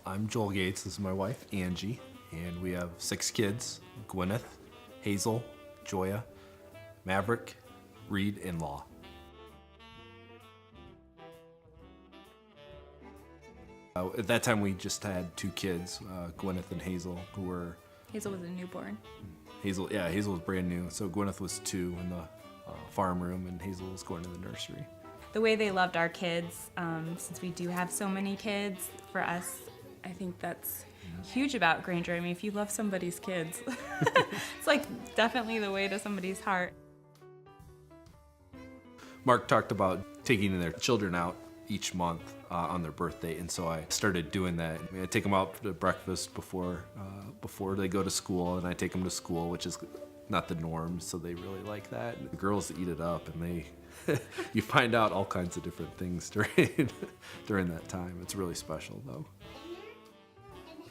I'm Joel Gates. This is my wife, Angie, and we have 6 kids: Gwyneth, Hazel, Joya, Maverick, Reed, and Law. At that time, we just had 2 kids, Gwyneth and Hazel, who were... Hazel was a newborn. Hazel was brand new. So Gwyneth was 2 in the farm room, and Hazel was going to the nursery. The way they loved our kids, since we do have so many kids, for us, I think that's huge about Granger. I mean, if you love somebody's kids, it's like definitely the way to somebody's heart. Mark talked about taking their children out each month on their birthday, and so I started doing that. I take them out to breakfast before they go to school, and I take them to school, which is not the norm, so they really like that. The girls eat it up, and they you find out all kinds of different things during that time. It's really special, though.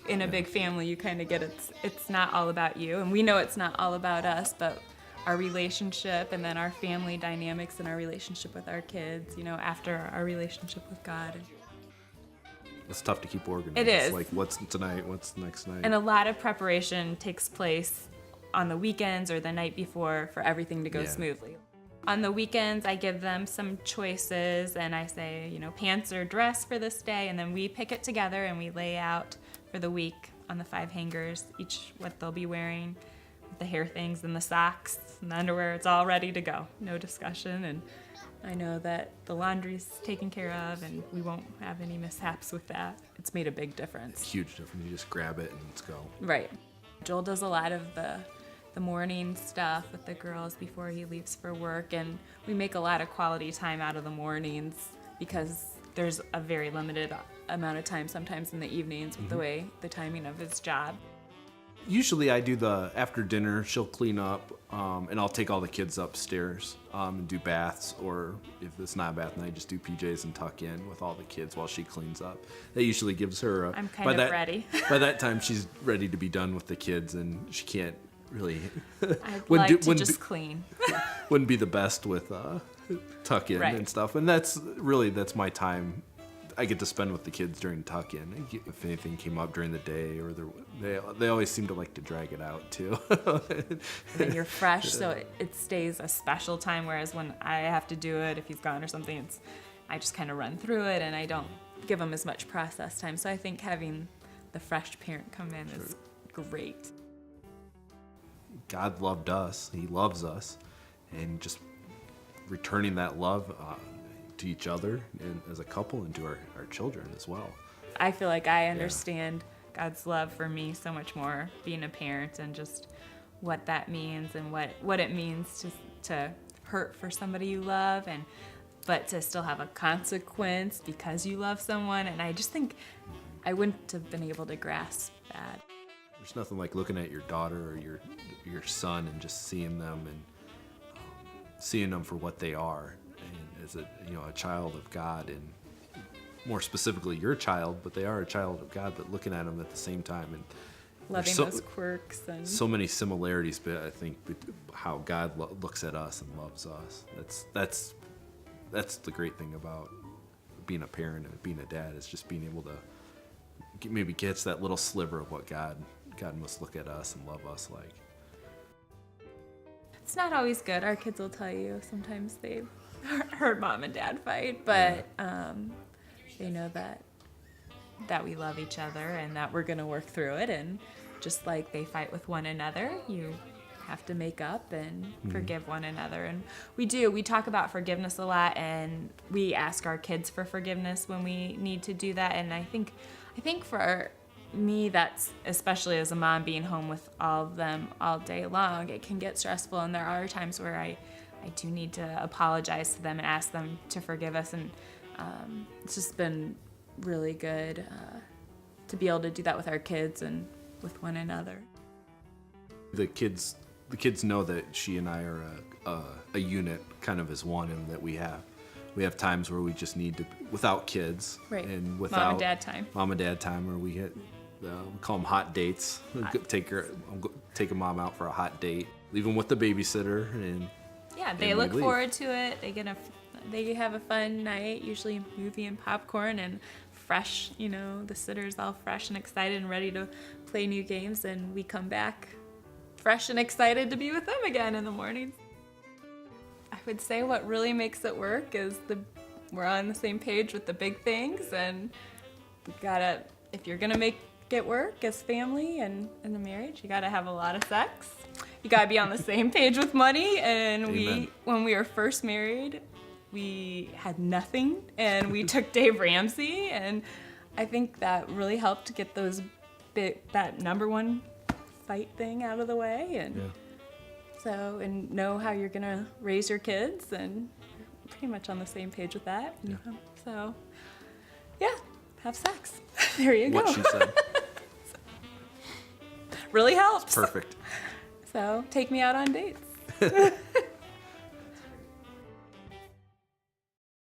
In a big family, you kind of get it's not all about you, and we know it's not all about us, but our relationship and then our family dynamics and our relationship with our kids, after our relationship with God. It's tough to keep organized. It is. Like, what's tonight? What's the next night? And a lot of preparation takes place on the weekends or the night before for everything to go smoothly. On the weekends, I give them some choices, and I say, pants or dress for this day, and then we pick it together and we lay out for the week on the 5 hangers, each what they'll be wearing, the hair things and the socks and the underwear. It's all ready to go. No discussion, and I know that the laundry's taken care of and we won't have any mishaps with that. It's made a big difference. Huge difference. You just grab it and let's go. Right. Joel does a lot of the morning stuff with the girls before he leaves for work, and we make a lot of quality time out of the mornings because there's a very limited amount of time sometimes in the evenings with the timing of his job. Usually I do the after dinner, she'll clean up, and I'll take all the kids upstairs and do baths, or if it's not a bath night, just do PJs and tuck in with all the kids while she cleans up. That usually gives her I'm kind of ready. By that time, she's ready to be done with the kids, and she can't really... I'd like to just clean. Wouldn't be the best with tuck in and stuff, and that's my time I get to spend with the kids during tuck-in. If anything came up during the day, or they always seem to like to drag it out too. And you're fresh, so it stays a special time. Whereas when I have to do it, if he's gone or something, I just kind of run through it, and I don't give him as much process time. So I think having the fresh parent come in is great. God loved us. He loves us, and just returning that love to each other and as a couple, and to our children as well. I feel like I understand God's love for me so much more being a parent, and just what that means, and what it means to hurt for somebody you love, but to still have a consequence because you love someone. And I just think I wouldn't have been able to grasp that. There's nothing like looking at your daughter or your son and just seeing them, and seeing them for what they are, and as a child of God, and more specifically your child, but they are a child of God, but looking at them at the same time, and loving those quirks, and so many similarities. But I think how God looks at us and loves us. That's the great thing about being a parent and being a dad, is just being able to maybe catch that little sliver of what God must look at us and love us like. It's not always good. Our kids will tell you sometimes they've heard mom and dad fight, but they know that we love each other and that we're going to work through it. And just like they fight with one another, you have to make up and forgive one another. And we do. We talk about forgiveness a lot, and we ask our kids for forgiveness when we need to do that. And I think for me, that's, especially as a mom being home with all of them all day long, it can get stressful, and there are times where I do need to apologize to them and ask them to forgive us. And it's just been really good to be able to do that with our kids and with one another. The kids know that she and I are a unit, kind of as one, and that we have times where we just need to, without kids, right, and without mom and dad time, where we get we call them hot dates. Take a mom out for a hot date, leave them with the babysitter, and they look forward to it. They have a fun night, usually movie and popcorn, and fresh, the sitter's all fresh and excited and ready to play new games, and we come back fresh and excited to be with them again in the mornings. I would say what really makes it work is we're on the same page with the big things, and we gotta, if you're gonna make it work as family and in the marriage, you gotta have a lot of sex. You gotta be on the same page with money, and Amen. when we were first married, we had nothing, and we took Dave Ramsey, and I think that really helped to get that number one fight thing out of the way, and so, and know how you're gonna raise your kids, and pretty much on the same page with that. So, yeah, have sex. There you go. What she said. Really helps. Perfect. So, take me out on dates.